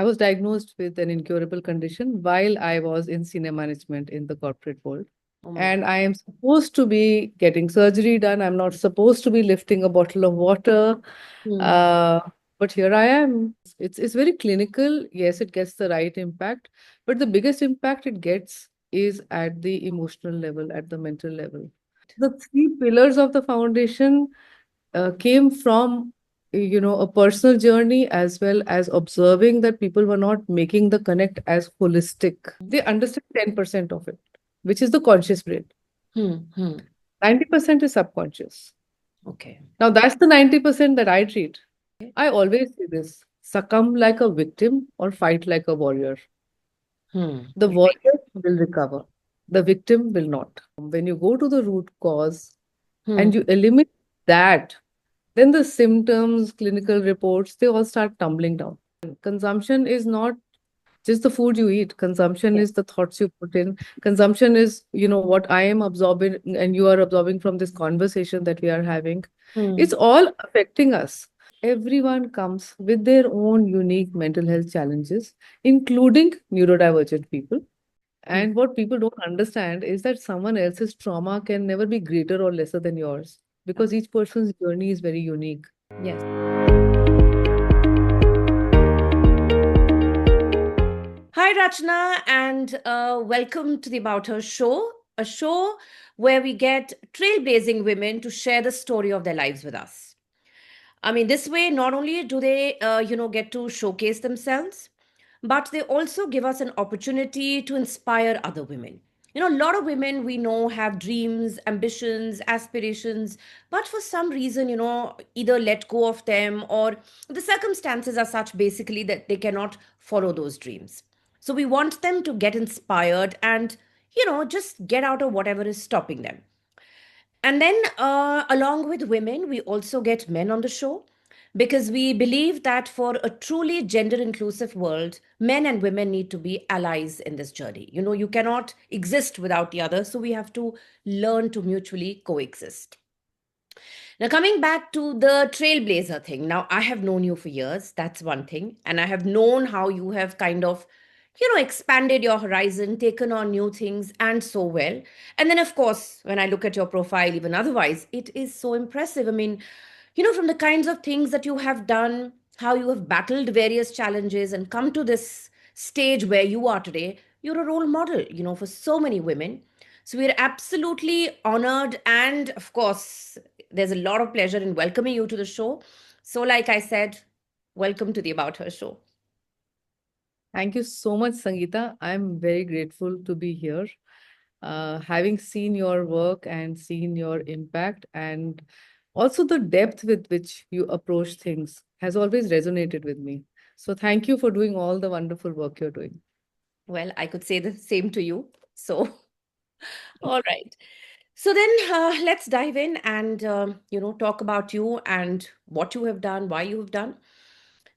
I was diagnosed with an incurable condition while I was in senior management in the corporate world. Oh my And I am supposed to be getting surgery done. I'm not supposed to be lifting a bottle of water. God. Uh, but here I am. It's very clinical. Yes, it gets the right impact. But the biggest impact it gets is at the emotional level, at the mental level. The three pillars of the foundation came from a personal journey as well as observing that people were not making the connect as holistic. They understand 10% of it, which is the conscious brain. Hmm. 90% is subconscious. Okay. Now that's the 90% that I treat. I always say this: succumb like a victim or fight like a warrior. Hmm. The warrior will recover, the victim will not. When you go to the root cause Hmm. and you eliminate that, then the symptoms, clinical reports, they all start tumbling down. Consumption is not just the food you eat. Consumption Yeah. is the thoughts you put in. Consumption is, what I am absorbing and you are absorbing from this conversation that we are having. Hmm. It's all affecting us. Everyone comes with their own unique mental health challenges, including neurodivergent people. Hmm. And what people don't understand is that someone else's trauma can never be greater or lesser than yours because each person's journey is very unique. Yes. Hi, Rachna, and welcome to the AboutHer Show, a show where we get trailblazing women to share the story of their lives with us. I mean, this way, not only do they, get to showcase themselves, but they also give us an opportunity to inspire other women. You know, a lot of women we know have dreams, ambitions, aspirations, but for some reason, either let go of them or the circumstances are such basically that they cannot follow those dreams. So we want them to get inspired and, just get out of whatever is stopping them. And then, along with women, we also get men on the show because we believe that for a truly gender inclusive world, men and women need to be allies in this journey. You know, you cannot exist without the other, so we have to learn to mutually coexist. Now, coming back to the trailblazer thing, now I have known you for years, that's one thing, and I have known how you have kind of expanded your horizon, taken on new things, and so well. And then, of course, when I look at your profile, even otherwise, it is so impressive. I mean, from the kinds of things that you have done, how you have battled various challenges and come to this stage where you are today, you're a role model, for so many women. So we're absolutely honored. And of course, there's a lot of pleasure in welcoming you to the show. So, like I said, welcome to the About Her show. Thank you so much, Sangeeta. I'm very grateful to be here. Having seen your work and seen your impact, and also the depth with which you approach things has always resonated with me. So, thank you for doing all the wonderful work you're doing. Well, I could say the same to you. So, all right. So then let's dive in and talk about you and what you have done, why you have done.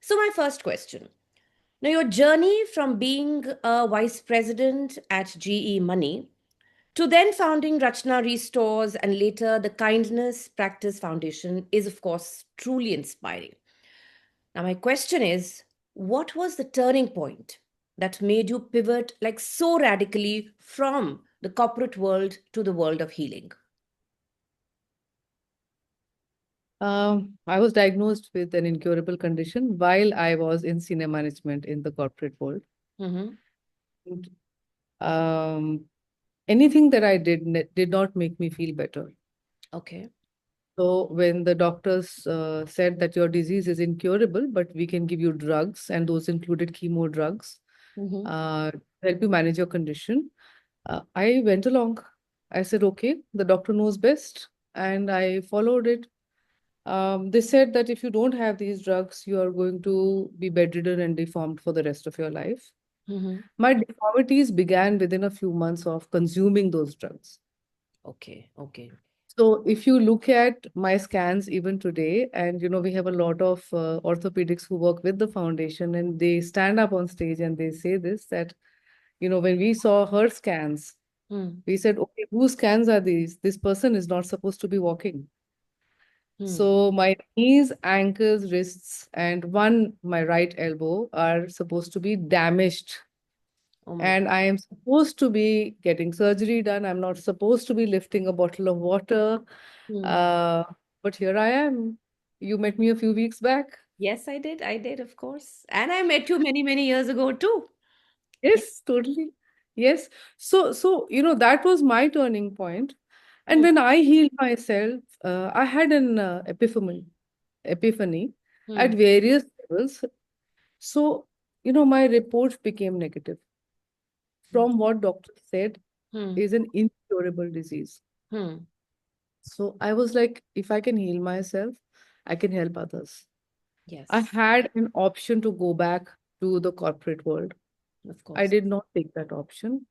So my first question. Now your journey from being a vice president at GE Money to then founding RachnaRestores and later the Kindness Practice Foundation is of course truly inspiring. Now my question is, what was the turning point that made you pivot like so radically from the corporate world to the world of healing? I was diagnosed with an incurable condition while I was in senior management in the corporate world. Mm-hmm. And, anything that I did not make me feel better. Okay. So when the doctors said that your disease is incurable, but we can give you drugs, and those included chemo drugs, Mm-hmm. to help you manage your condition, I went along. I said, okay, the doctor knows best, and I followed it. They said that if you don't have these drugs, you are going to be bedridden and deformed for the rest of your life. Mm-hmm. My deformities began within a few months of consuming those drugs. Okay. Okay. So if you look at my scans even today, and we have a lot of orthopedics who work with the foundation, and they stand up on stage and they say this that, when we saw her scans, Mm. we said, okay, whose scans are these? This person is not supposed to be walking. Hmm. So my knees, ankles, wrists, and my right elbow are supposed to be damaged. Oh my God. And I am supposed to be getting surgery done. I'm not supposed to be lifting a bottle of water. Hmm. Uh, but here I am. You met me a few weeks back. Yes, I did. I did, of course. And I met you many, many years ago too. Yeah. Yes, totally. Yes. So, that was my turning point. And Hmm. when I healed myself, I had an epiphany at Hmm. various levels. So, my report became negative from what doctors said Hmm. is an incurable disease. Hmm. So I was like, if I can heal myself, I can help others. I Yes, had an option to go back to the corporate world. of I course. did not take that option.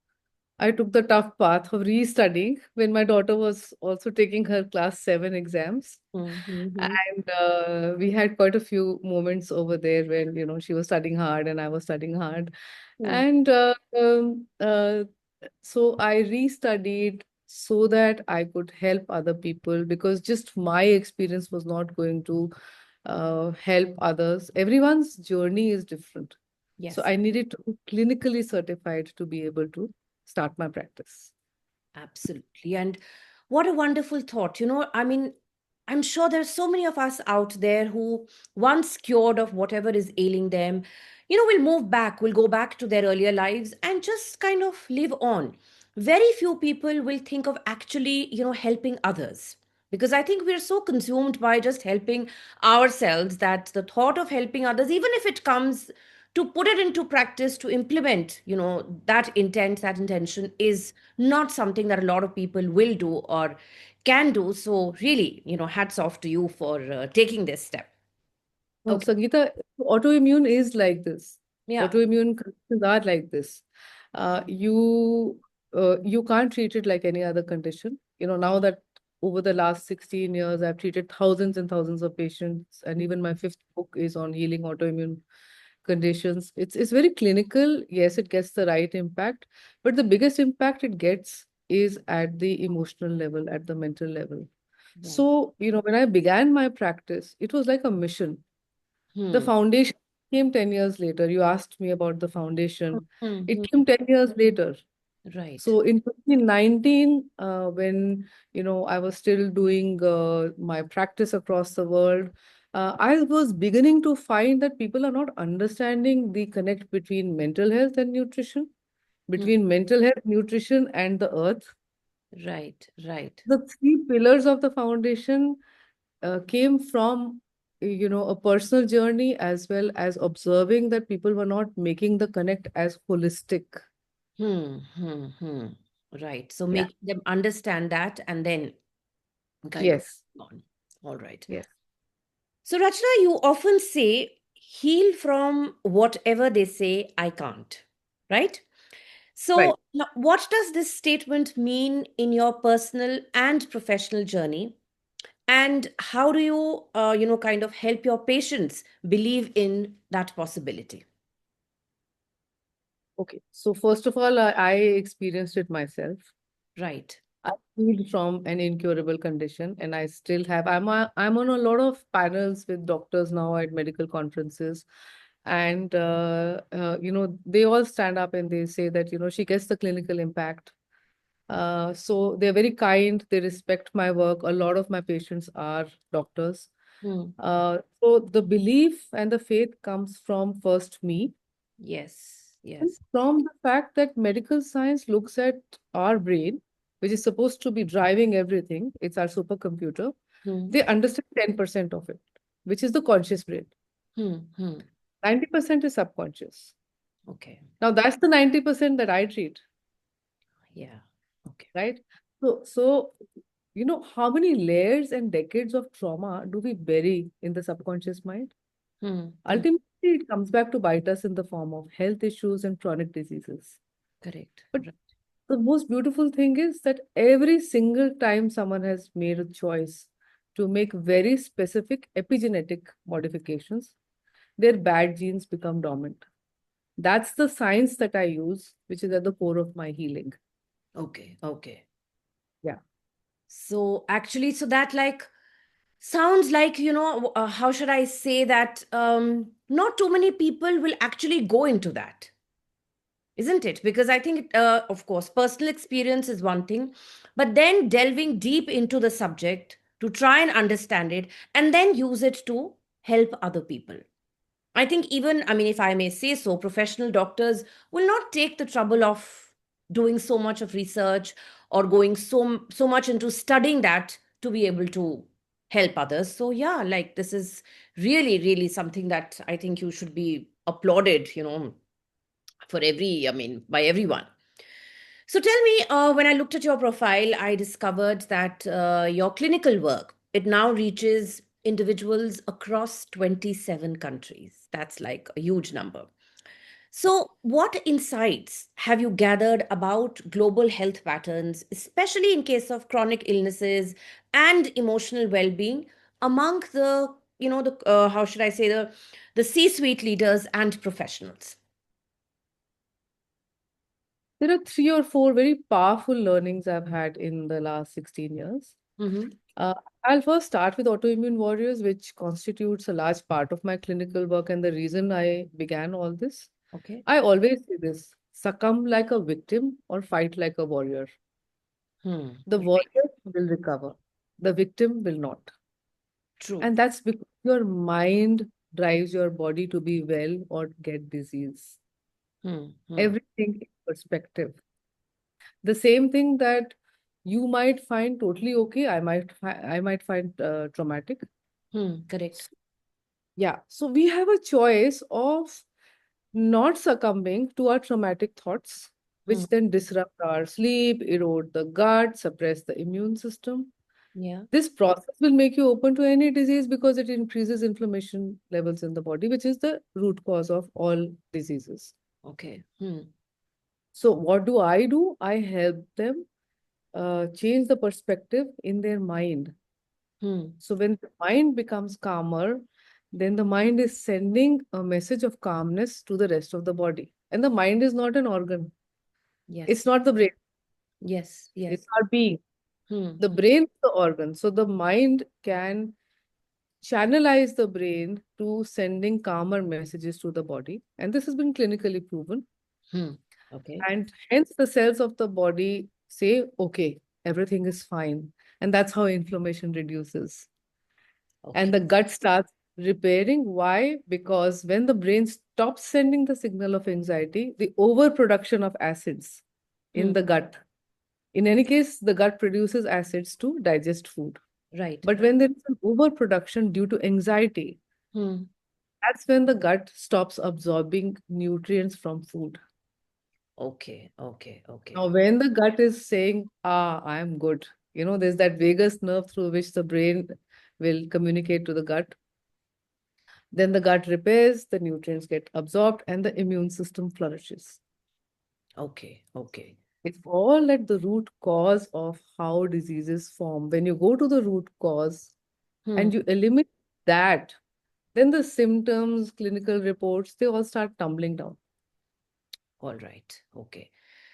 I took the tough path of restudying when my daughter was also taking her class 7 exams. Hmm. Hmm. Hmm. And we had quite a few moments over there when, she was studying hard and I was studying hard. Hmm. And so I restudied so that I could help other people because just my experience was not going to help others. Everyone's journey is different. So Yes. I needed to be clinically certified to be able to start my practice. Absolutely. And what a wonderful thought. I mean, I'm sure there's so many of us out there who, once cured of whatever is ailing them, will move back, will go back to their earlier lives and just kind of live on. Very few people will think of actually, helping others. Because I think we're so consumed by just helping ourselves that the thought of helping others, even if it comes to put it into practice, to implement, that intent, that intention is not something that a lot of people will do or can do. So, really, hats off to you for taking this step. Oh, Okay. Sangeeta, autoimmune is like this. Yeah. Autoimmune conditions are like this. You can't treat it like any other condition. Now that over the last 16 years, I've treated thousands and thousands of patients, and even my fifth book is on healing autoimmune conditions. It's very clinical. Yes, it gets the right impact, but the biggest impact it gets is at the emotional level, at the mental level. Right. So, when I began my practice, it was like a mission. The Hmm. foundation came 10 years later. You asked me about the foundation. Hmm. It Hmm. came 10 years later. Right. So in 2019, when I was still doing my practice across the world, I was beginning to find that people are not understanding the connect between mental health and nutrition, Hmm. between mental health, nutrition, and the earth. Right. Right. The three pillars of the foundation came from a personal journey as well as observing that people were not making the connect as holistic. Hmm. Hmm. Hmm. Right. So, Yeah. making them understand that and then kind of Yes. on. All right. Yes. So, Rachna, you often say, heal from whatever they say I can't, right? Right. So, now, what does this statement mean in your personal and professional journey? And how do you, kind of help your patients believe in that possibility? Okay. So first of all, I experienced it myself. Right. I healed from an incurable condition, and I still have. I'm on a lot of panels with doctors now at medical conferences, and they all stand up and they say that she gets the clinical impact. So they're very kind. They respect my work. A lot of my patients are doctors. Hmm. So the belief and the faith comes from first me, Yes. and Yes. from the fact that medical science looks at our brain, which is supposed to be driving everything. It's our supercomputer. Hmm. They understand 10% of it, which is the conscious brain. Hmm. Hmm. 90% is subconscious. Okay. Now that's the 90% that I treat, Yeah. Okay. right? So, how many layers and decades of trauma do we bury in the subconscious mind? Hmm. Hmm. Ultimately, it comes back to bite us in the form of health issues and chronic diseases. Correct. But Right. the most beautiful thing is that every single time someone has made a choice to make very specific epigenetic modifications, their bad genes become dormant. That's the science that I use, which is at the core of my healing. Okay. Okay. Yeah. So actually, so that like sounds like, how should I say that? Not too many people will actually go into that, isn't it? Because I think, of course, personal experience is one thing, but then delving deep into the subject to try and understand it and then use it to help other people. I think, even, I mean, if I may say so, professional doctors will not take the trouble of doing so much of research or going so much into studying that to be able to help others. So yeah, like, this is really, really something that I think you should be applauded, for every, I mean, by everyone. So tell me, when I looked at your profile, I discovered that your clinical work, it now reaches individuals across 27 countries. That's like a huge number. So, what insights have you gathered about global health patterns, especially in case of chronic illnesses and emotional well-being among the, the how should I say, the C-suite leaders and professionals? There are three or four very powerful learnings I've had in the last 16 years. Mm-hmm. Uh, I'll first start with autoimmune warriors, which constitutes a large part of my clinical work and the reason I began all this. Okay. I always say this: succumb like a victim or fight like a warrior. Hmm. The warrior will recover, the victim will not. True. And that's because your mind drives your body to be well or get disease. Hmm. Hmm. Everything in perspective. The same thing that you might find totally okay, I might find traumatic. Hmm. Correct. Yeah, so we have a choice of not succumbing to our traumatic thoughts, Hmm. which then disrupt our sleep, erode the gut, suppress the immune system. Yeah. This process will make you open to any disease because it increases inflammation levels in the body, which is the root cause of all diseases. Okay. Hmm. So, what do? I help them change the perspective in their mind. Hmm. So, when the mind becomes calmer, then the mind is sending a message of calmness to the rest of the body. And the mind is not an organ, it's Yes. not the brain, Yes. it's Yes. our being. Hmm. The brain is the organ. So, the mind can channelize the brain to sending calmer messages to the body. And this has been clinically proven. Hmm. Okay. And hence, the cells of the body say, okay, everything is fine. And that's how inflammation reduces. Okay. And the gut starts repairing. Why? Because when the brain stops sending the signal of anxiety, the overproduction of acids Hmm. in the gut, in any case, the gut produces acids to digest food. Right. But when there is an overproduction due to anxiety, Hmm. that's when the gut stops absorbing nutrients from food. Okay. Okay. Okay. Now, when the gut is saying, I am good, there's that vagus nerve through which the brain will communicate to the gut. Then the gut repairs, the nutrients get absorbed, and the immune system flourishes. Okay. Okay. It's all at the root cause of how diseases form. When you go to the root cause Hmm. and you eliminate that, then the symptoms, clinical reports, they all start tumbling down. All right. Okay.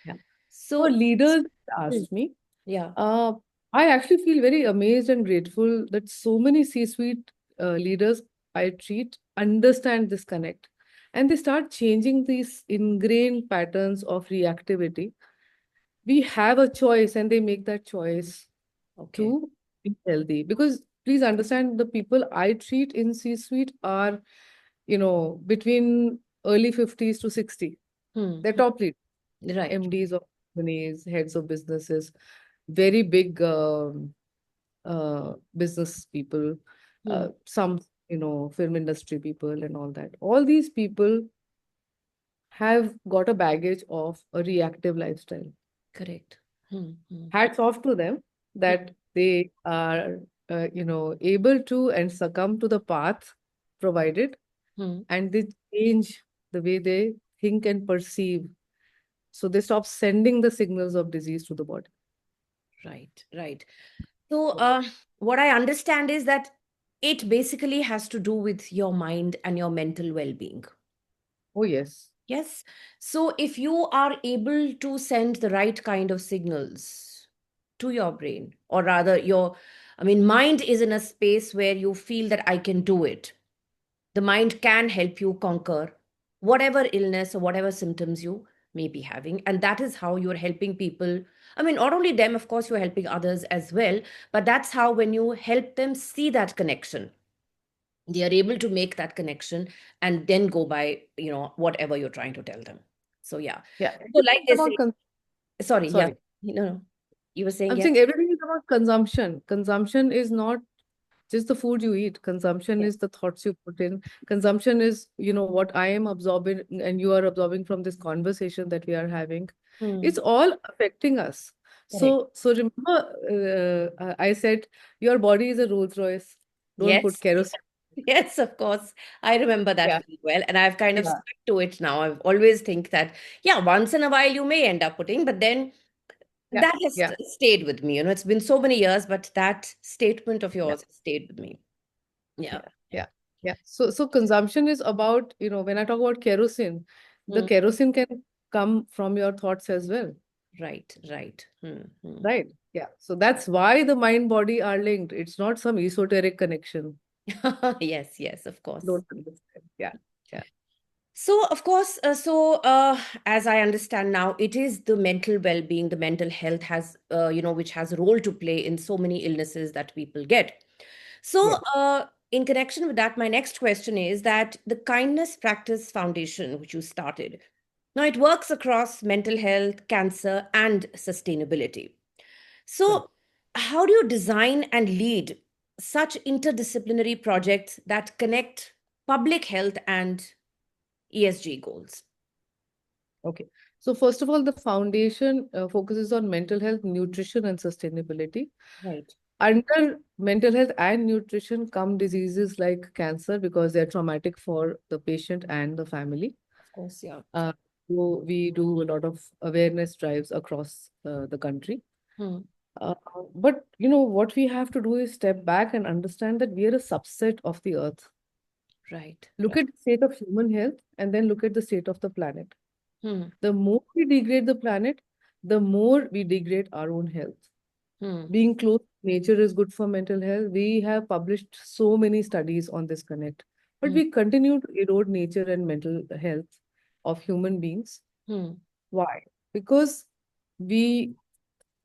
Yeah. For So, leaders hmm, asked me, yeah. uh, I actually feel very amazed and grateful that so many C-suite leaders I treat understand this connect. And they start changing these ingrained patterns of reactivity. We have a choice and they make that choice Okay. to be healthy. Because please understand, the people I treat in C-suite are, between early 50s to 60. Hmm. They're top leaders, Right. MDs of companies, heads of businesses, very big business people, Hmm. some, film industry people and all that. All these people have got a baggage of a reactive lifestyle. Correct. Hmm. Hmm. Hats off to them Hmm. that they are, able to and succumb to the path provided, Hmm. and they change the way they think and perceive. So they stop sending the signals of disease to the body. Right. Right. So, what I understand is that it basically has to do with your mind and your mental well being. Oh, yes. Yes. So, if you are able to send the right kind of signals to your brain, or rather, your I mean, mind is in a space where you feel that I can do it. The mind can help you conquer whatever illness or whatever symptoms you may be having. And that is how you're helping people. I mean, not only them, of course, you're helping others as well. But that's how, when you help them see that connection, they are able to make that connection and then go by, whatever you're trying to tell them. So, yeah. Yeah, So, everything like is they about say, sorry, yeah. sorry. No. You were saying, I'm yeah. saying everything is about consumption. Consumption is not just the food you eat. Consumption Yeah. is the thoughts you put in. Consumption is, what I am absorbing and you are absorbing from this conversation that we are having. Hmm. It's all affecting us. Correct. So remember, I said your body is a Rolls Royce. Don't put Yes. kerosene. Yes, of course. I remember that Yeah, very well. And I've kind of yeah, stuck to it now. I've always think that, yeah, once in a while you may end up putting, but then yeah, that has yeah, stayed with me. It's been so many years, but that statement of yeah, yours has stayed with me. Yeah. yeah, yeah, yeah. So consumption is about, when I talk about kerosene, the Hmm. kerosene can come from your thoughts as well. Right, right. Hmm. Right. Yeah. So that's why the mind body are linked. It's not some esoteric connection. Yes, yes, of course. Don't understand. Yeah. Yeah. So, of course, as I understand now, it is the mental well-being, the mental health has, which has a role to play in so many illnesses that people get. So, Yes. in connection with that, my next question is that the Kindness Practice Foundation, which you started, now it works across mental health, cancer, and sustainability. Right. So, how do you design and lead such interdisciplinary projects that connect public health and ESG goals? Okay. So first of all, the foundation focuses on mental health, nutrition, and sustainability. Right. Under mental health and nutrition come diseases like cancer because they're traumatic for the patient and the family. Of course, yeah. Uh, so we do a lot of awareness drives across the country. Hmm. Uh, but what we have to do is step back and understand that we are a subset of the earth. Right, Look right. at the state of human health and then look at the state of the planet. Hmm. The more we degrade the planet, the more we degrade our own health. Hmm. Being close to nature is good for mental health. We have published so many studies on this connect, but Hmm. we continue to erode nature and mental health of human beings. Hmm. Why? Because we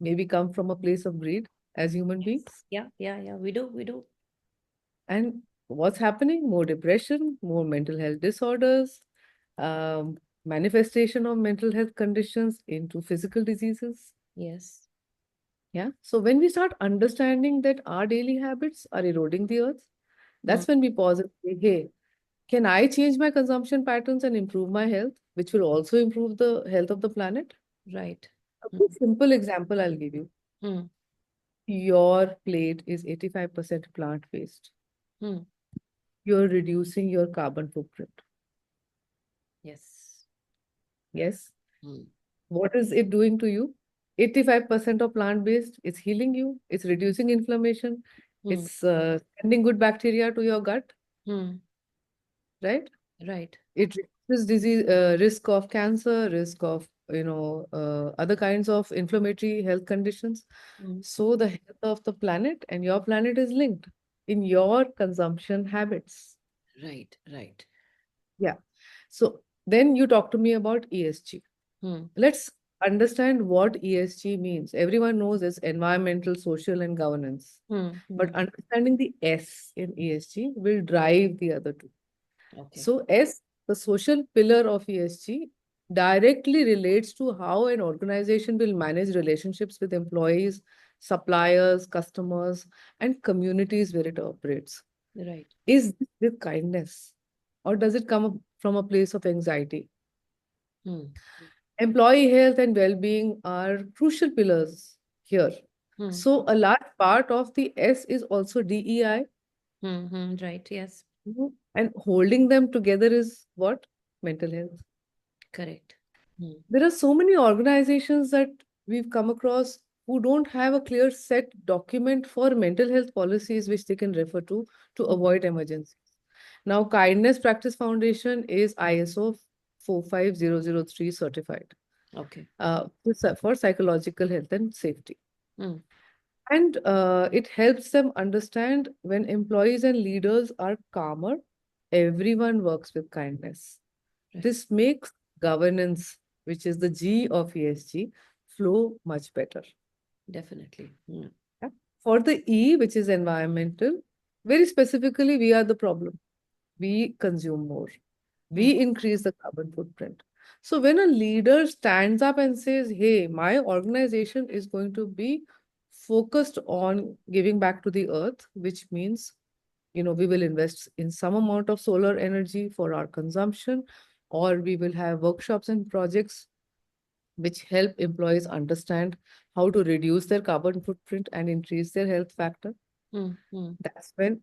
maybe come from a place of greed as human beings. Yes. Yeah, yeah, yeah. We do, we do. And what's happening? More depression, more mental health disorders, manifestation of mental health conditions into physical diseases. Yes. Yeah. So when we start understanding that our daily habits are eroding the earth, Hmm. that's when we pause and say, hey, can I change my consumption patterns and improve my health, which will also improve the health of the planet? Right. A Hmm. very simple example I'll give you. Hmm. Your plate is 85% plant-based. Hmm. You're reducing your carbon footprint. Yes. Yes. Hmm. What is it doing to you? 85% of plant-based, it's healing you, it's reducing inflammation, Hmm. it's sending good bacteria to your gut, Hmm. right? Right. It reduces disease, risk of cancer, risk of, other kinds of inflammatory health conditions. Hmm. So the health of the planet and your planet is linked in your consumption habits. Right. Right. Yeah. So then you talk to me about ESG. Hmm. Let's understand what ESG means. Everyone knows it's environmental, social, and governance. Hmm. Hmm. But understanding the S in ESG will drive the other two. Okay. So S, the social pillar of ESG, directly relates to how an organization will manage relationships with employees, suppliers, customers, and communities where it operates. Right. Is this with kindness, or does it come from a place of anxiety? Hmm. Employee health and well-being are crucial pillars here. Hmm. So a large part of the S is also DEI, Hmm. Hmm. Right. Yes. and holding them together is what? Mental health. Correct. Hmm. There are so many organizations that we've come across who don't have a clear set document for mental health policies which they can refer to Hmm. avoid emergencies. Now, Kindness Practice Foundation is ISO 45003 certified Okay. for psychological health and safety. Hmm. And it helps them understand when employees and leaders are calmer, everyone works with kindness. Right. This makes governance, which is the G of ESG, flow much better. Definitely. Yeah. For the E, which is environmental, very specifically, we are the problem. We consume more. Mm, We increase the carbon footprint. So when a leader stands up and says, hey, my organization is going to be focused on giving back to the earth, which means, we will invest in some amount of solar energy for our consumption, or we will have workshops and projects which help employees understand how to reduce their carbon footprint and increase their health factor. mm, mm. That's when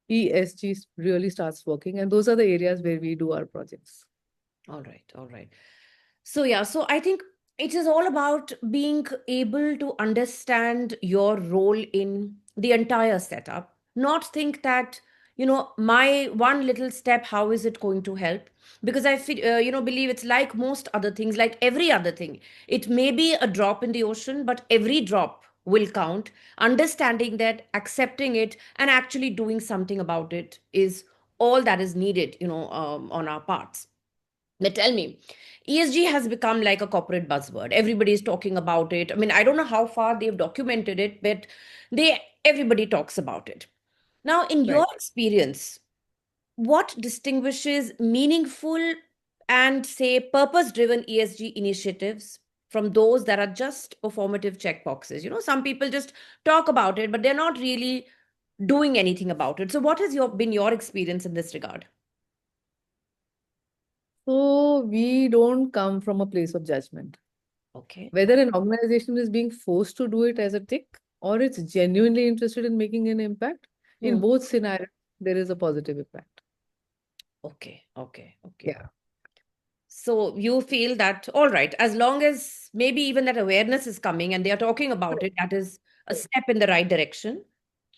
ESG really starts working. And those are the areas where we do our projects. All right, all right. So, yeah, so I think it is all about being able to understand your role in the entire setup, not think that, my one little step, how is it going to help? Because I feel, believe it's like most other things, like every other thing. It may be a drop in the ocean, but every drop will count. Understanding that, accepting it, and actually doing something about it is all that is needed, on our parts. Now tell me, ESG has become like a corporate buzzword. Everybody is talking about it. I mean, I don't know how far they've documented it, but everybody talks about it. Now, in your Right. experience, what distinguishes meaningful and say purpose-driven ESG initiatives from those that are just performative checkboxes? Some people just talk about it, but they're not really doing anything about it. So, what has been your experience in this regard? So we don't come from a place of judgment. Okay. Whether an organization is being forced to do it as a tick or it's genuinely interested in making an impact, in Hmm. both scenarios, there is a positive impact. Okay. Okay. Okay. Yeah. So you feel that, all right, as long as maybe even that awareness is coming and they are talking about Correct. it, that is a Correct. step in the right direction.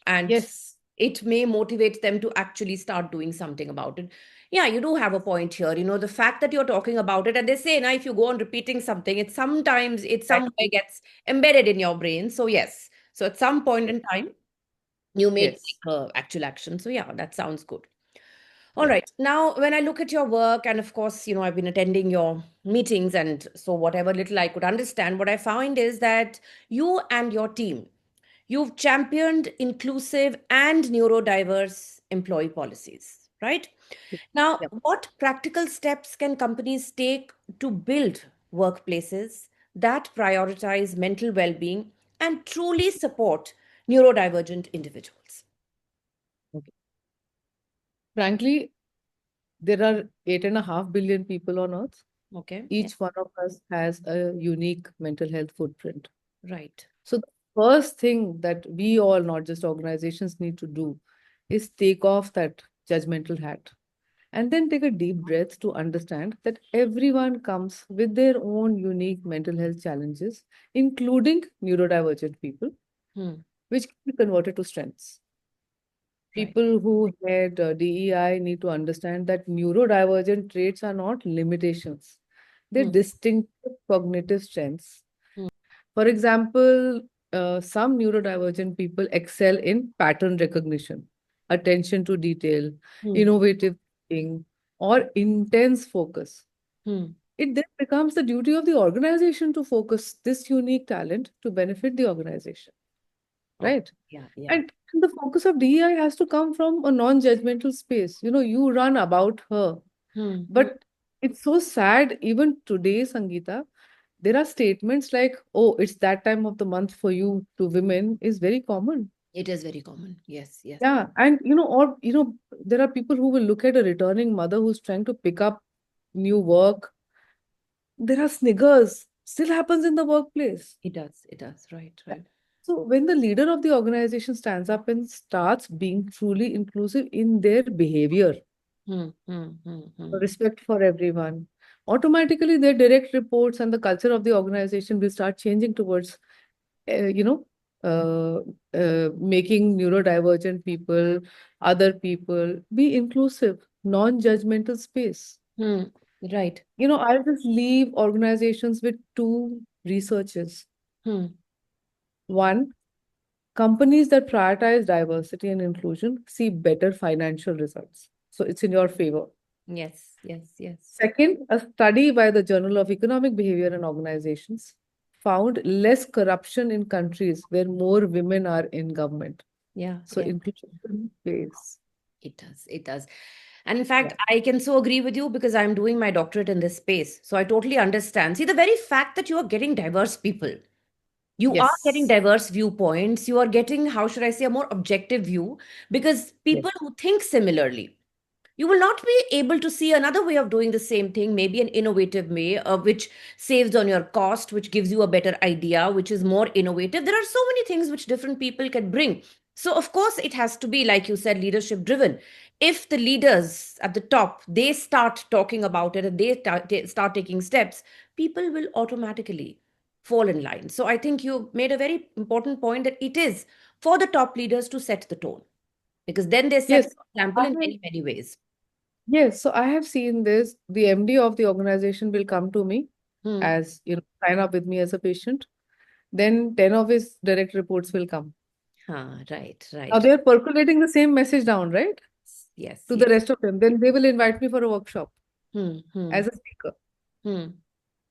And Yes. it may motivate them to actually start doing something about it. Yeah, you do have a point here. The fact that you're talking about it, and they say now if you go on repeating something, it somewhere Exactly. gets embedded in your brain. So yes. So at some point Yes. in time, you may Yes. take actual action. So yeah, that sounds good. All Yeah. right. Now, when I look at your work, and of course, I've been attending your meetings, and so whatever little I could understand, what I found is that you and your team, you've championed inclusive and neurodiverse employee policies, right? Now, Yeah. what practical steps can companies take to build workplaces that prioritize mental well being and truly support neurodivergent individuals? Okay. Frankly, there are 8.5 billion people on Earth. Okay. Yeah. Each one of us has a unique mental health footprint. Right. So the first thing that we all, not just organizations, need to do is take off that judgmental hat and then take a deep breath to understand that everyone comes with their own unique mental health challenges, including neurodivergent people, Hmm. which can be converted to strengths. Right. People who had DEI need to understand that neurodivergent traits are not limitations. They're Hmm. distinctive cognitive strengths. Hmm. For example, some neurodivergent people excel in pattern recognition, attention to detail, Hmm. innovative thinking, or intense focus. Hmm. It then becomes the duty of the organization to focus this unique talent to benefit the organization, Okay. right? Yeah. Yeah. And the focus of DEI has to come from a non-judgmental space. You run about her. Hmm. Hmm. But it's so sad, even today, Sangeeta, there are statements like, oh, it's that time of the month for you to women is very common. It is very common. Yes. Yes. Yeah. And, there are people who will look at a returning mother who's trying to pick up new work. There are sniggers, still happens in the workplace. It does. It does. Right. Right. So when the leader of the organization stands up and starts being truly inclusive in their behavior, Hmm. Hmm. Hmm. Hmm. respect for everyone, automatically their direct reports and the culture of the organization will start changing towards, uh, you know, uh, making neurodivergent people, other people be inclusive, non-judgmental space. Hmm. Right. I'll just leave organizations with two researches. Hmm. One, Companies that prioritize diversity and inclusion see better financial results. So it's in your favor. Yes, yes, yes. Second, a study by the Journal of Economic Behavior and Organizations found less corruption in countries where more women are in government. Yeah, So yeah. inclusion pays. It does. It does. And in Yeah. fact, I can so agree with you because I'm doing my doctorate in this space. So I totally understand. See, the very fact that you are getting diverse people, you are getting Yes. diverse viewpoints, you are getting, how should I say, a more objective view because Yes. people who think similarly, you will not be able to see another way of doing the same thing, maybe an innovative way, which saves on your cost, which gives you a better idea, which is more innovative. There are so many things which different people can bring. So, of course, it has to be, like you said, leadership driven. If the leaders at the top, they start talking about it and they start taking steps, people will automatically fall in line. So, I think you made a very important point that it is for the top leaders to set the tone because then they set Yes. an example I in have, many, many ways. yes. So I have seen this. The MD of the organization will come to me Hmm. as, sign up with me as a patient. Then 10 of his direct reports will come. Right, Now right. they are percolating the same message down, right? Yes, To the yes. rest of them. Then they will invite me for a workshop Hmm, hmm, as a speaker. hmm.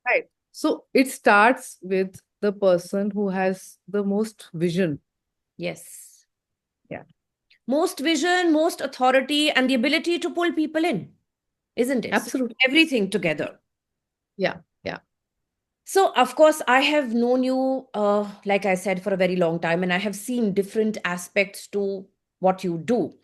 Right. So it starts with the person who has the most vision. Yes. Yeah, Most vision, most authority, and the ability to pull people in, isn't it? So absolutely. everything together. Yeah, yeah, So, of course, I have known you, like I said, for a very long time, and I have seen different aspects to what you do.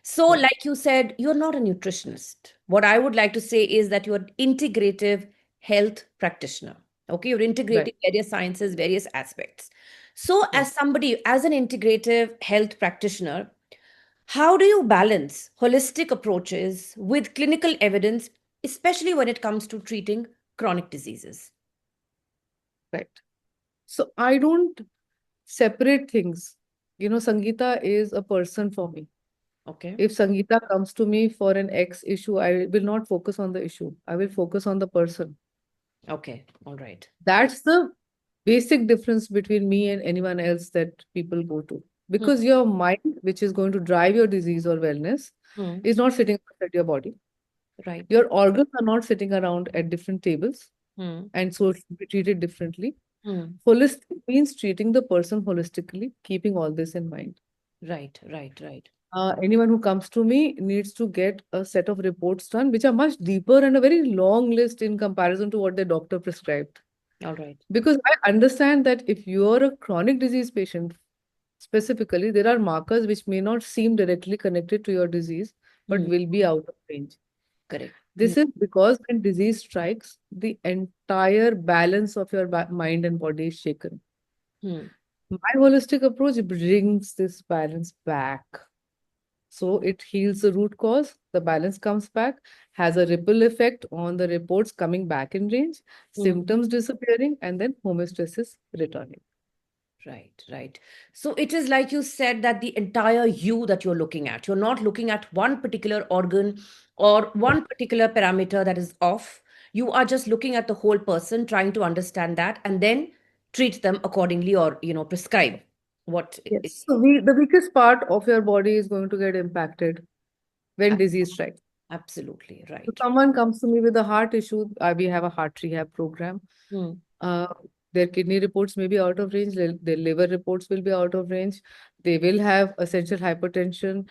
So, yeah. like you said, you're not a nutritionist. What I would like to say is that you're an integrative health practitioner. Okay, you're Right, integrating various sciences, various aspects. So, right. as somebody, as an integrative health practitioner, how do you balance holistic approaches with clinical evidence, especially when it comes to treating chronic diseases? Right. So I don't separate things. Sangeeta is a person for me. Okay, If Sangeeta comes to me for an X issue, I will not focus on the issue. I will focus on the person. okay, all right. That's the basic difference between me and anyone else that people go to. Hmm, Because your mind, which is going to drive your disease or wellness, hmm, is not sitting outside your body. right. Your organs are not sitting around at different tables, Hmm, and so it should be treated differently. hmm, Holistic means treating the person holistically, keeping all this in mind. right, right, right. Anyone who comes to me needs to get a set of reports done, which are much deeper and a very long list in comparison to what the doctor prescribed. All right. Because I understand that if you're a chronic disease patient, specifically, there are markers which may not seem directly connected to your disease, but Hmm, will be out of range. correct. Hmm, This is because when disease strikes, the entire balance of your mind and body is shaken. hmm, My holistic approach brings this balance back. So it heals the root cause, the balance comes back, has a ripple effect on the reports coming back in range, hmm. symptoms disappearing, and then homeostasis returning. Right, right. So it is like you said that the entire you that you're looking at, you're not looking at one particular organ or one particular parameter that is off. You are just looking at the whole person, trying to understand that, and then treat them accordingly or, prescribe what is. Yes. So the weakest part of your body is going to get impacted when disease strikes. Absolutely So right. someone comes to me with a heart issue, we have a heart rehab program. Hmm. Uh, their kidney reports may be out of range, their liver reports will be out of range. They will have essential hypertension,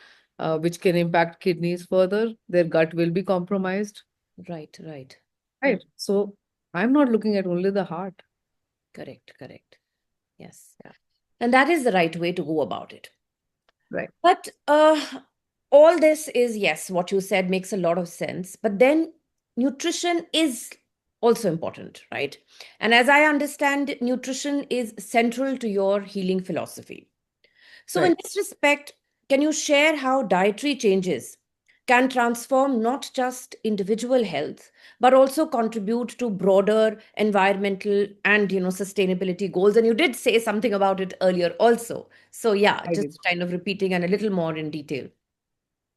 which can impact kidneys further. Their gut will be compromised. Right, right. Hmm. Right. So I'm not looking at only the heart. Correct, correct. Yes. Yeah. And that is the right way to go about it. Right. But all this is, yes, what you said makes a lot of sense. But then nutrition is also important, right? And as I understand, nutrition is central to your healing philosophy. So, in Right. this respect, can you share how dietary changes can transform not just individual health, but also contribute to broader environmental and sustainability goals? And you did say something about it earlier also. So, yeah, I did. just kind of repeating and a little more in detail.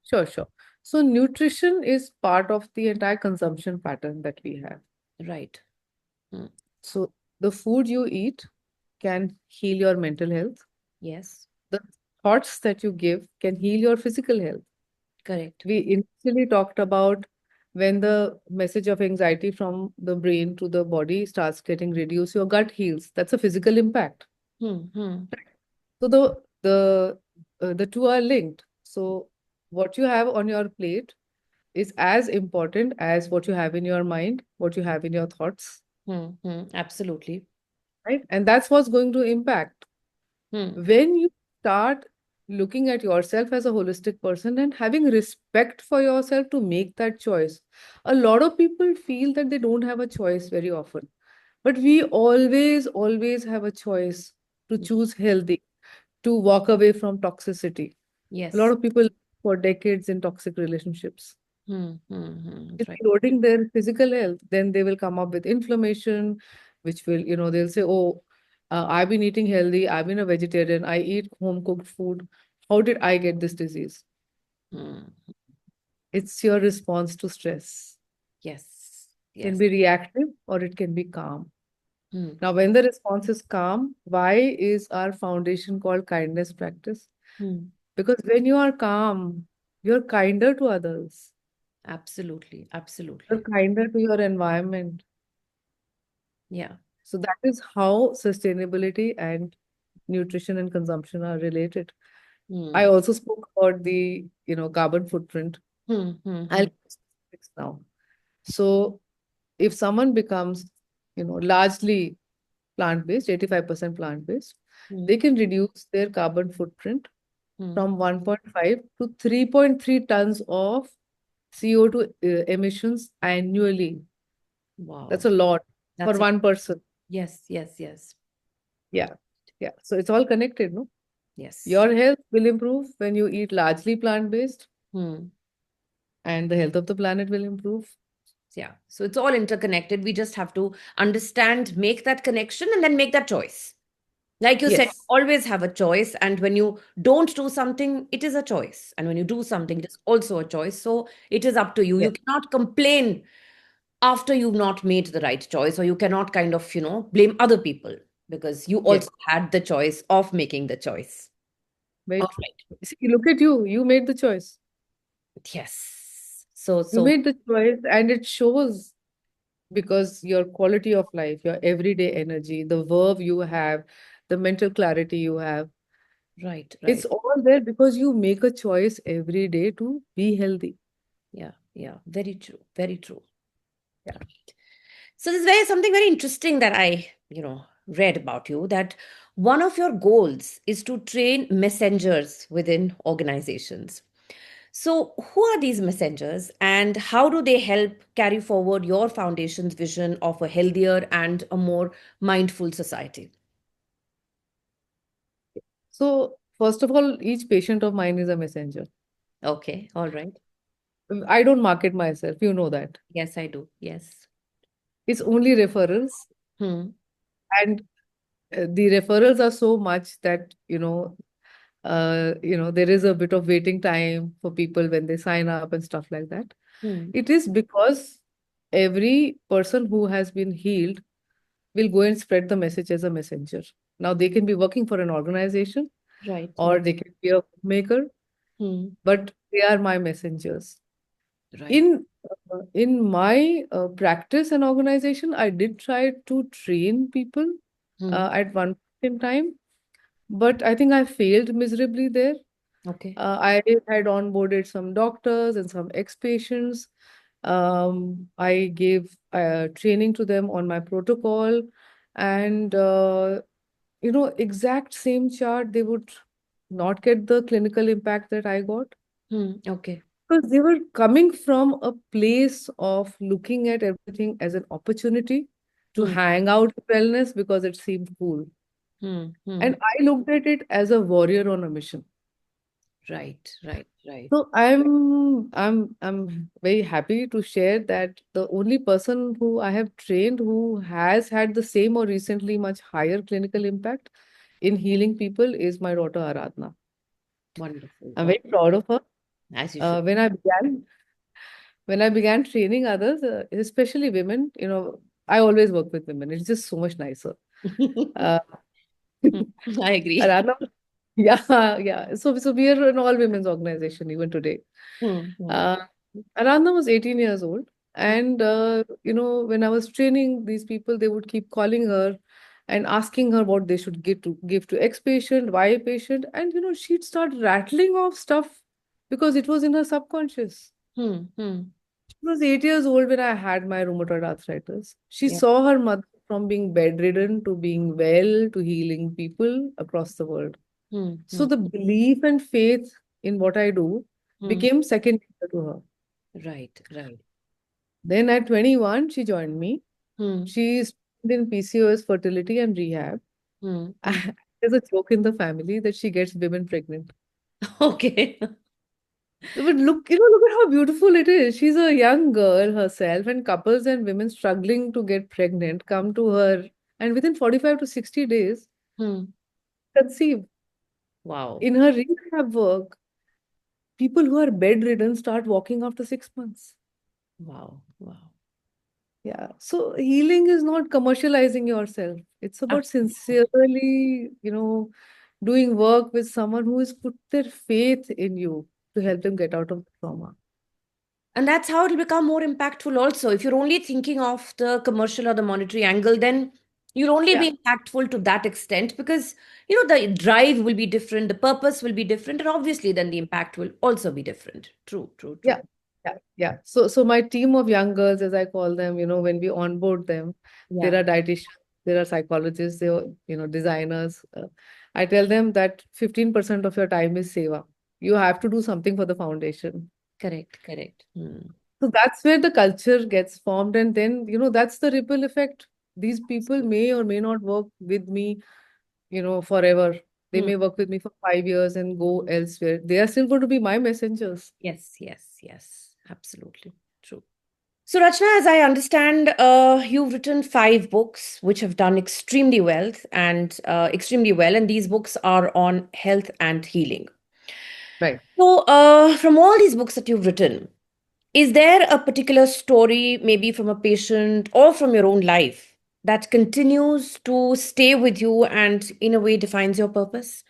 Sure, sure. So nutrition is part of the entire consumption pattern that we have. Right. Hmm. So the food you eat can heal your mental health. Yes. The thoughts that you give can heal your physical health. Correct. We initially talked about when the message of anxiety from the brain to the body starts getting reduced, your gut heals. That's a physical impact. Hmm. So the two are linked. So what you have on your plate is as important as what you have in your mind, what you have in your thoughts, Absolutely. right? And that's what's going to impact. Hmm. When you start looking at yourself as a holistic person and having respect for yourself to make that choice, a lot of people feel that they don't have a choice very often. But we always have a choice to choose healthy, to walk away from toxicity. A lot Yes. of people for decades in toxic relationships. It's Right. eroding their physical health. Then they will come up with inflammation, which will, they'll say, oh, I've been eating healthy. I've been a vegetarian. I eat home cooked food. How did I get this disease? Hmm. It's your response to stress. Yes. It can Yes. be reactive or it can be calm. Hmm. Now, when the response is calm, why is our foundation called kindness practice? Hmm. Because when you are calm, you're kinder to others. Absolutely. You're Absolutely. kinder to your environment. Yeah. So that is how sustainability and nutrition and consumption are related. I Hmm. also spoke about the, carbon footprint. I'll Hmm. give you specifics now. So if someone becomes, largely plant-based, 85% plant-based, Hmm. they can reduce their carbon footprint Hmm. from 1.5 to 3.3 tons of CO2 emissions annually. That's Wow. a lot for That's it. one person. Yes. Yes. Yes. Yeah. Yeah. So it's all connected, no? Yes. Your health will improve when you eat largely plant-based, Hmm. and the health of the planet will improve. Yeah. So it's all interconnected. We just have to understand, make that connection, and then make that choice. Like you said, Yes. always have a choice. And when you don't do something, it is a choice. And when you do something, it is also a choice. So it is up to you. Yes. You cannot complain after you've not made the right choice, or you cannot kind of, blame other people because you Yes. also had the choice of making the choice. Very All true. right. See, look at you. You made the choice. Yes. So, You so made the choice, and it shows because your quality of life, your everyday energy, the verve you have, the mental clarity you have, right, it's right. all there because you make a choice every day to be healthy. Yeah, yeah. Very true. Very true. Yeah. So there's something very interesting that I, read about you, that one of your goals is to train messengers within organizations. So who are these messengers and how do they help carry forward your foundation's vision of a healthier and a more mindful society? So, first of all, each patient of mine is a messenger. Okay, all right. I don't market myself, you know that. Yes, I do. Yes. It's only referrals, Hmm. and the referrals are so much that there is a bit of waiting time for people when they sign up and stuff like that. Hmm. It is because every person who has been healed will go and spread the message as a messenger. Now they can be working for an organization Right, or right. they can be a maker, Hmm. but they are my messengers. Right. In my practice and organization, I did try to train people Hmm. at one point in time, but I think I failed miserably there. Okay. I had onboarded some doctors and some ex-patients. I gave training to them on my protocol, and exact same chart, they would not get the clinical impact that I got. Hmm. Okay. Because they were coming from a place of looking at everything as an opportunity to Hmm. hang out with wellness because it seemed cool. Hmm. Hmm. And I looked at it as a warrior on a mission. Right, right, right. So I'm very happy to share that the only person who I have trained who has had the same or recently much higher clinical impact in healing people is my daughter Aradhana. Wonderful. I'm very proud of her. As you should. Uh, when I began when I began training others, especially women, I always work with women. It's just so much nicer. Uh, I agree. Aradhana Yeah, yeah. So we are an all women's organization even today. Hmm, hmm, Uh, Ananda was 18 years old, and when I was training these people, they would keep calling her and asking her what they should give to X patient, Y patient, and she'd start rattling off stuff because it was in her subconscious. hmm, hmm. She was 8 years old when I had my rheumatoid arthritis. She Yeah. saw her mother from being bedridden to being well to healing people across the world. Hmm, So hmm, the belief and faith in what I do hmm. became second nature to her. Right, right. Then at 21, she joined me. Hmm, She's in PCOS fertility and rehab. hmm, hmm. There's a joke in the family that she gets women pregnant. Okay. But look at how beautiful it is. She's a young girl herself, and couples and women struggling to get pregnant come to her, and within 45 to 60 days, Hmm. conceive. Wow. In her rehab work, people who are bedridden start walking after 6 months. Wow. Wow. Yeah. So healing is not commercializing yourself. It's about Absolutely. sincerely, doing work with someone who has put their faith in you to help them get out of the trauma. And that's how it'll become more impactful also. If you're only thinking of the commercial or the monetary angle, then you'll only Yeah. be impactful to that extent because, the drive will be different, the purpose will be different, and obviously then the impact will also be different. True, true, Yeah. true. Yeah. Yeah. So my team of young girls, as I call them, when we onboard them, there Yeah, are dietitians, there are psychologists, there are, designers. I tell them that 15% of your time is seva. You have to do something for the foundation. correct, correct. Hmm. So that's where the culture gets formed, and then, that's the ripple effect. These people may or may not work with me, forever. They Hmm. may work with me for 5 years and go elsewhere. They are still going to be my messengers. Yes, yes, yes. Absolutely. True. So, Rachna, as I understand, you've written 5 books which have done extremely well, and these books are on health and healing. Right. So, from all these books that you've written, is there a particular story, maybe from a patient or from your own life, that continues to stay with you and, in a way, defines your purpose?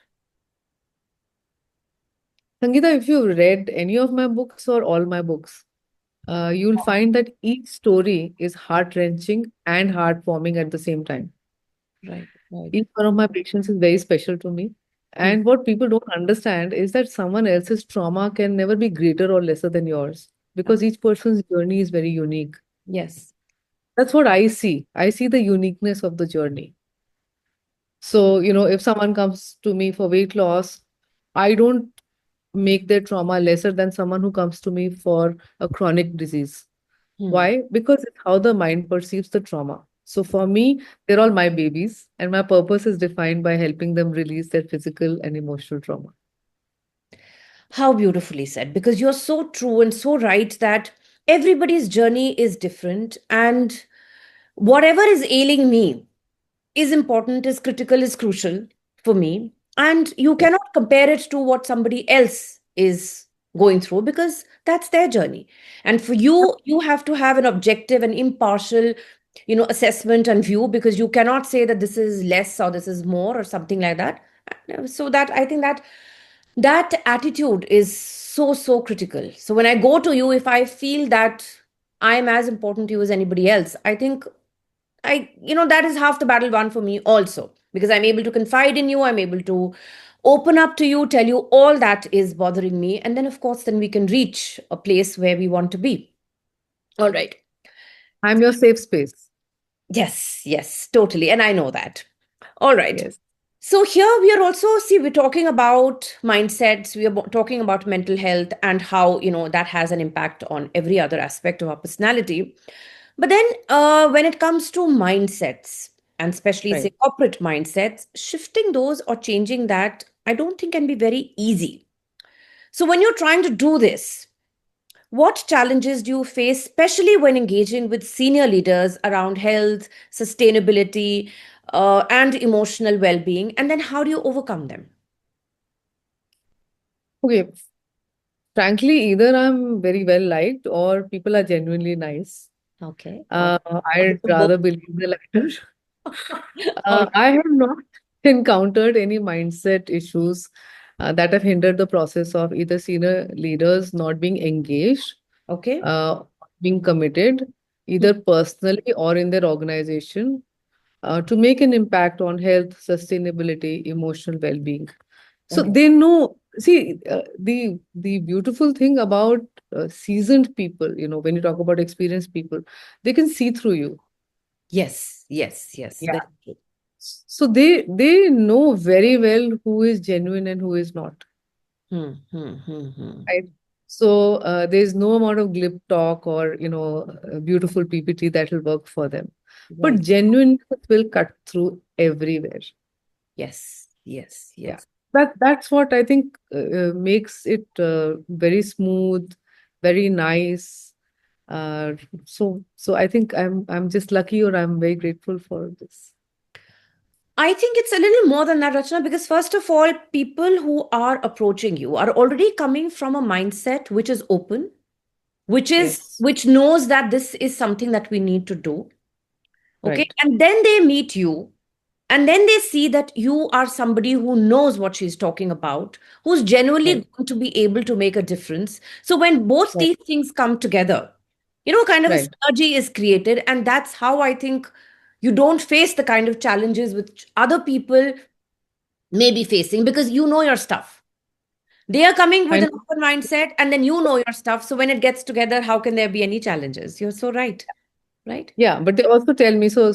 Sangeeta, if you've read any of my books or all my books, you'll find that each story is heart-wrenching and heartwarming at the same time. Right, right. Each one of my patients is very special to me. Hmm. And what people don't understand is that someone else's trauma can never be greater or lesser than yours because each person's journey is very unique. Yes. That's what I see. I see the uniqueness of the journey. So, if someone comes to me for weight loss, I don't make their trauma lesser than someone who comes to me for a chronic disease. Hmm. Why? Because it's how the mind perceives the trauma. So for me, they're all my babies, and my purpose is defined by helping them release their physical and emotional trauma. How beautifully said, because you're so true and so right that everybody's journey is different, and whatever is ailing me is important, is critical, is crucial for me. And you Yes. cannot compare it to what somebody else is going through because that's their journey. And for you, you have to have an objective and impartial, assessment and view because you cannot say that this is less or this is more or something like that. So that I think that attitude is so, so critical. So when I go to you, if I feel that I'm as important to you as anybody else, I think that is half the battle won for me also, because I'm able to confide in you, I'm able to open up to you, tell you all that is bothering me. And then, of course, then we can reach a place where we want to be. All right. I'm your safe space. Yes, yes, totally. And I know that. All right. Yes. So here we are also, see, we're talking about mindsets, we are talking about mental health and how, that has an impact on every other aspect of our personality. But then when it comes to mindsets, and especially say Right. corporate mindsets, shifting those or changing that, I don't think can be very easy. So when you're trying to do this, what challenges do you face, especially when engaging with senior leaders around health, sustainability, and emotional well being? And then how do you overcome them? Okay. Frankly, either I'm very well liked or people are genuinely nice. Okay. Uh, A bit I'd of both. rather believe the latter. All right. I have not encountered any mindset issues that have hindered the process of either senior leaders not being engaged, Okay. uh, being committed, Hmm. either personally or in their organization, to make an impact on health, sustainability, emotional well-being. So Okay. they know. See, the beautiful thing about seasoned people, when you talk about experienced people, they can see through you. Yes, yes, yes. Yeah. Very true. So they know very well who is genuine and who is not. Hmm. Right. So there's no amount of glib talk or a beautiful PPT that will work for them. But Right. genuineness will cut through everywhere. Yes, yes, Yeah. yes. That's what I think makes it very smooth, very nice. Uh, so I think I'm just lucky, or I'm very grateful for this. I think it's a little more than that, Rachna, because first of all, people who are approaching you are already coming from a mindset which is open, Yes. which knows that this is something that we need to do. Okay. Right. And then they meet you, and then they see that you are somebody who knows what she's talking about, who's Right. genuinely going to be able to make a difference. So when both Right. these things come together, kind of a Right. synergy is created. And that's how I think you don't face the kind of challenges which other people may be facing, because you know your stuff. They are coming with And an open mindset, and then you know your stuff. So when it gets together, how can there be any challenges? You're so right. Right? yeah, but they also tell me, so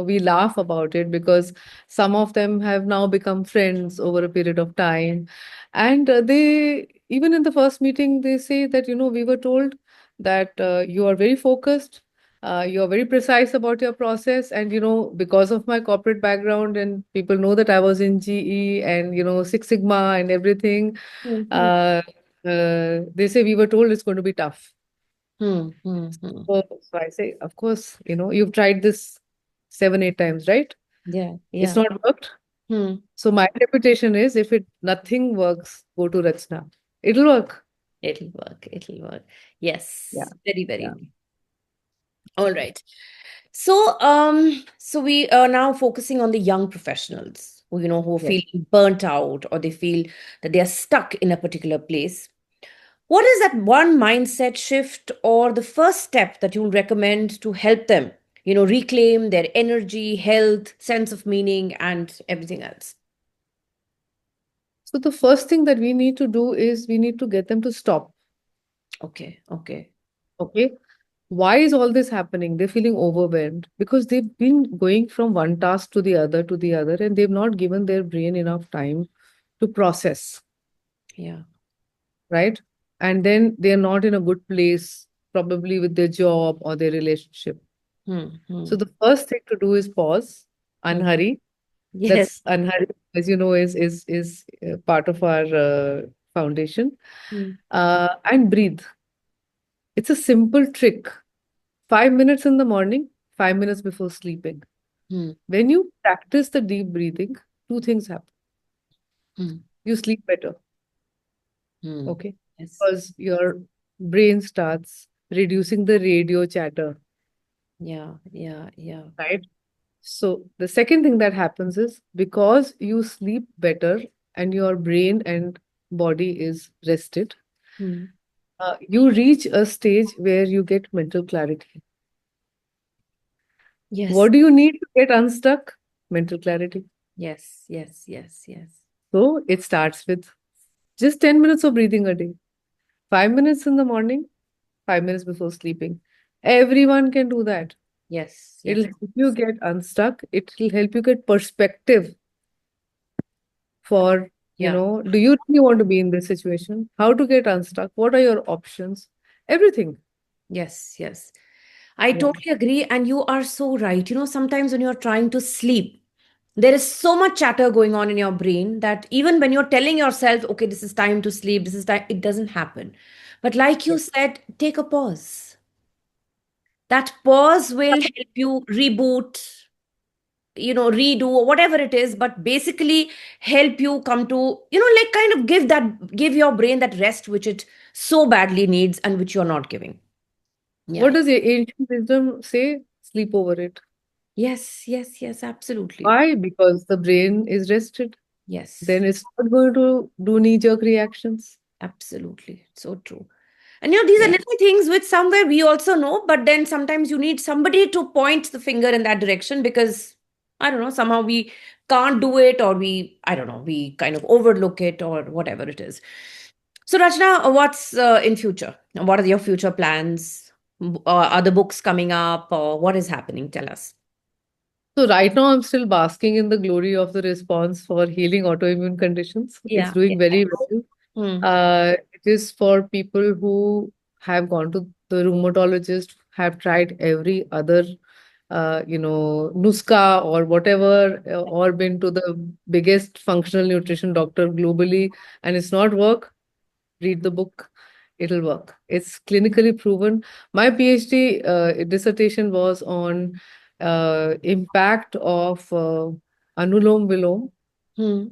we laugh about it because some of them have now become friends over a period of time. And they, even in the first meeting, they say that, we were told that you are very focused, you are very precise about your process. And, because of my corporate background, and people know that I was in GE and, Six Sigma and everything, Hmm. uh, they say we were told it's going to be tough. Hmm. So I say, of course, you've tried this 7, 8 times, right? Yeah, It's yeah. not worked. Hmm. So my reputation is, if it nothing works, go to Rachna. It'll work. It'll work. It'll work. Yeah. Yes. Very, Yeah. very. All right. So we are now focusing on the young professionals who are Yes. feeling burnt out, or they feel that they are stuck in a particular place. What is that one mindset shift or the first step that you recommend to help them, reclaim their energy, health, sense of meaning, and everything else? So the first thing that we need to do is we need to get them to stop. Okay, okay. Okay. Why is all this happening? They're feeling overwhelmed because they've been going from one task to the other, and they've not given their brain enough time to process. Yeah. Right? And then they're not in a good place, probably with their job or their relationship. So Hmm. the first thing to do is pause, Hmm. unhurry. Yes. That's unhurry, as you know, is part of our foundation. Hmm. And breathe. It's a simple trick. 5 minutes in the morning, 5 minutes before sleeping. Hmm. When you practice the deep breathing, two things happen. Hmm. You sleep better, Hmm. okay? Yes. Because your brain starts reducing the radio chatter, Yeah, yeah, yeah. right? So the second thing that happens is, because you sleep better and your brain and body is rested, Hmm. you reach a stage where you get mental clarity. Yes, What do you need to get unstuck? Mental clarity. yes, yes, yes, yes. So it starts with just 10 minutes of breathing a day, 5 minutes in the morning, 5 minutes before sleeping. Everyone can do that. Yes, It'll yes. help you get unstuck. It will help you get perspective for, Yeah. do you really want to be in this situation? How to get unstuck? What are your options? Everything. Yes, yes. I Yeah. totally agree. And you are so right. Sometimes when you're trying to sleep, there is so much chatter going on in your brain that even when you're telling yourself, okay, this is time to sleep, this is time, it doesn't happen. But like you Yeah. said, take a pause. That pause will help you reboot, redo, or whatever it is, but basically help you come to, like kind of give your brain that rest which it so badly needs and which you're not giving. Yeah. What does the ancient wisdom say? Sleep over it. Yes, yes, yes, absolutely. Why? Because the brain is rested. Yes, Then it's not going to do knee-jerk reactions. absolutely. So true. And these are Yeah. little things which somewhere we also know, but then sometimes you need somebody to point the finger in that direction because I don't know, somehow we can't do it, or I don't know, we kind of overlook it or whatever it is. So, Rachna, what's in future? What are your future plans? Are the books coming up, or what is happening? Tell us. So right now I'm still basking in the glory of the response for healing autoimmune conditions. It's Yeah. doing Yeah. very well. Hmm. It is for people who have gone to the rheumatologist, have tried every other, nuska or whatever, or been to the biggest functional nutrition doctor globally, and it's not work. Read the book. It'll work. It's clinically proven. My PhD dissertation was on impact of anulom vilom Hmm.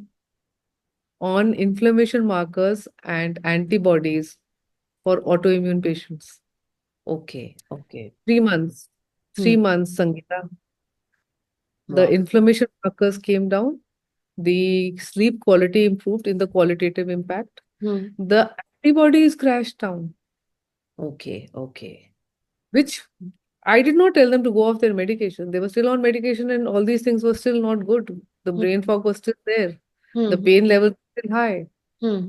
on inflammation markers and antibodies for autoimmune patients. Okay. Okay. 3 months, Hmm. 3 months, Sangeeta. The Wow. inflammation markers came down. The sleep quality improved in the qualitative impact. Hmm. The antibodies crashed down, Okay. Okay. which I did not tell them to go off their medication. They were still on medication and all these things were still not good. The Hmm. brain fog was still there. The Hmm. pain level was still high. Hmm.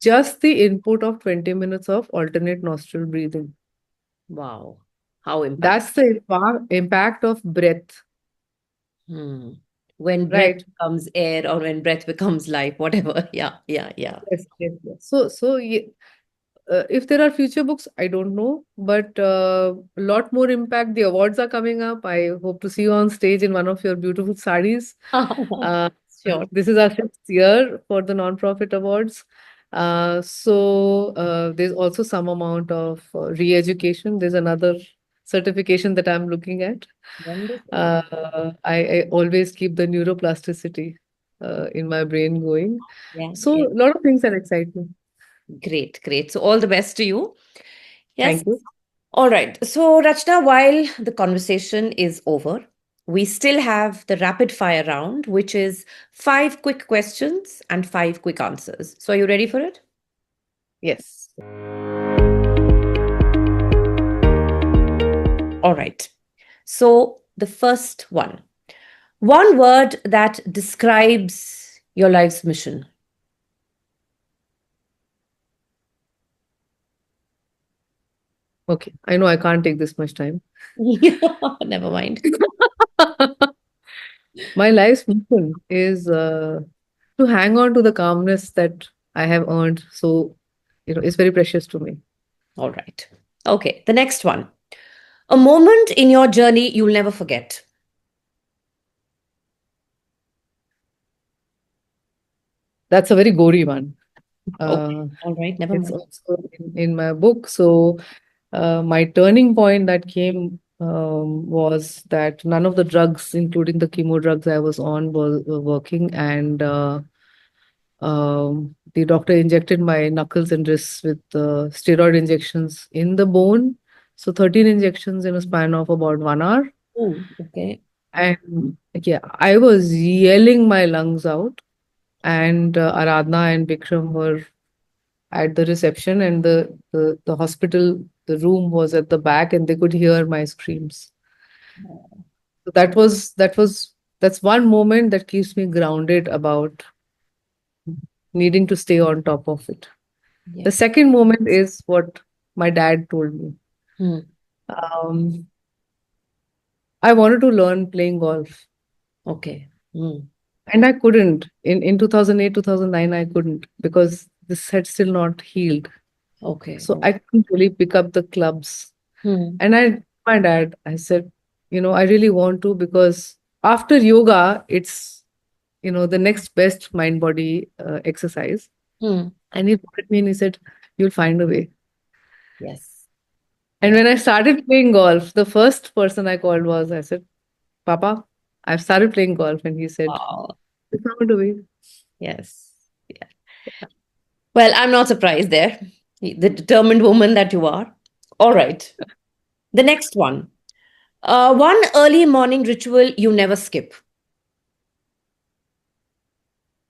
Just the input of 20 minutes of alternate nostril breathing. Wow. How impact. That's the impact of breath, Hmm. When breath right? becomes air, or when breath becomes life, whatever. Yeah. Yeah. Yeah. Yes, yes, yes. If there are future books, I don't know, but a lot more impact. The awards are coming up. I hope to see you on stage in one of your beautiful sarees. Uh, Sure. this is our 6th year for the nonprofit awards. There's also some amount of re-education. There's another certification that I'm looking at. Wonderful. I always keep the neuroplasticity in my brain going. Yeah. Yeah. So a lot of things that excite me. Great. Great. So all the best to you. Yes. Thank you. All right. So, Rachna, while the conversation is over, we still have the rapid fire round, which is 5 quick questions and 5 quick answers. So, are you ready for it? Yes. All right. So, the first one word that describes your life's mission. Okay. I know I can't take this much time. Never mind. My life's mission is to hang on to the calmness that I have earned. So, it's very precious to me. All right. Okay. The next one, a moment in your journey you'll never forget. That's a very gory one. Okay. Uh, All right. Never it's mind. also in my book. So, my turning point that came was that none of the drugs, including the chemo drugs I was on, were working. And the doctor injected my knuckles and wrists with steroid injections in the bone. So 13 injections in a span of about 1 hour. Oh, okay. And yeah, I was yelling my lungs out. And Aradhna and Bikram were at the reception, and the hospital, the room was at the back, and they could hear my screams. So that's one moment that keeps me grounded about needing to stay on top of it. The Yeah. second moment is what my dad told me. Hmm. Um, I wanted to learn playing golf, Okay. Hmm. and I couldn't. In 2008, 2009, I couldn't because this had still not healed. Okay. So I couldn't really pick up the clubs. Hmm. And my dad, I said, I really want to because after yoga, it's, the next best mind body exercise. Hmm. And he looked at me and he said, "You'll find a way." Yes. And Yeah. when I started playing golf, the first person I called was, I said, "Papa, I've started playing golf." And he said, Wow. "You found a way." Yes. Yeah. Well, I'm not surprised there. The determined woman that you are. All right. The next one. One early morning ritual you never skip.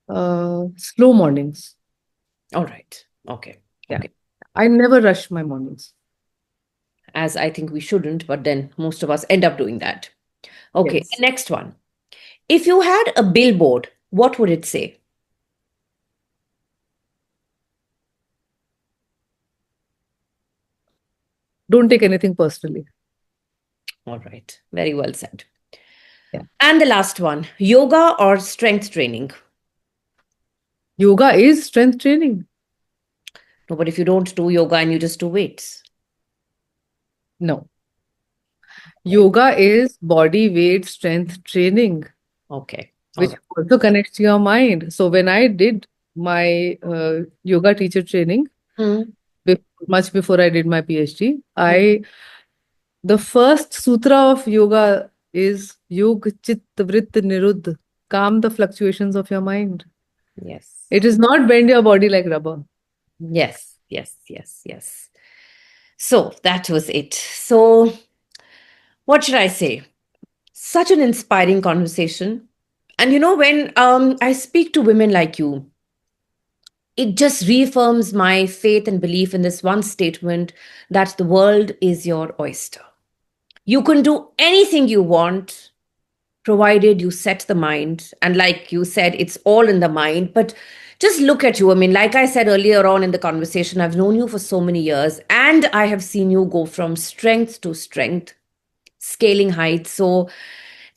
Slow mornings. All right. Okay. Yeah. Okay. I never rush my mornings. As I think we shouldn't, but then most of us end up doing that. Okay. Yes. Next one. If you had a billboard, what would it say? Don't take anything personally. All right. Very well said. Yeah. And the last one, yoga or strength training? Yoga is strength training. No, but if you don't do yoga and you just do weights. No. Yoga is body weight strength training, Okay. All which right. also connects to your mind. So when I did my yoga teacher training, Hmm. much before I did my PhD, Hmm. the first sutra of yoga is Yog Chit Vrit Niruddh. Calm the fluctuations of your mind. Yes. It is not bend your body like rubber. Yes. Yes. Yes. Yes. So that was it. So, what should I say? Such an inspiring conversation. And when I speak to women like you, it just reaffirms my faith and belief in this one statement that the world is your oyster. You can do anything you want, provided you set the mind. And like you said, it's all in the mind. But just look at you. I mean, like I said earlier on in the conversation, I've known you for so many years, and I have seen you go from strength to strength, scaling heights. So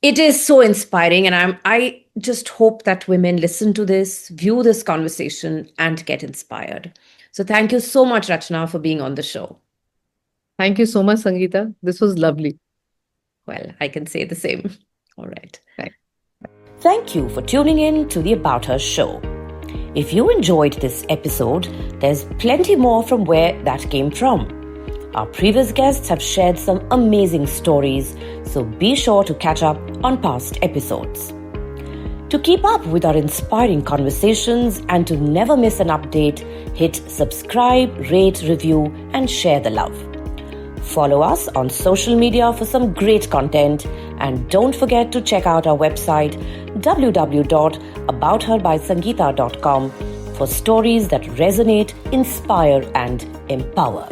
it is so inspiring. And I just hope that women listen to this, view this conversation, and get inspired. So thank you so much, Rachna, for being on the show. Thank you so much, Sangeeta. This was lovely. Well, I can say the same. All right. Thanks. Thank you for tuning in to the About Her Show. If you enjoyed this episode, there's plenty more from where that came from. Our previous guests have shared some amazing stories, so be sure to catch up on past episodes. To keep up with our inspiring conversations and to never miss an update, hit subscribe, rate, review, and share the love. Follow us on social media for some great content, and don't forget to check out our website www.aboutherbysangeeta.com for stories that resonate, inspire, and empower.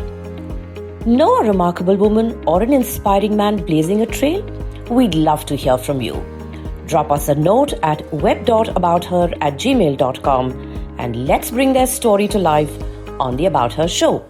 Know a remarkable woman or an inspiring man blazing a trail? We'd love to hear from you. Drop us a note at web.abouther@gmail.com and let's bring their story to life on the About Her Show.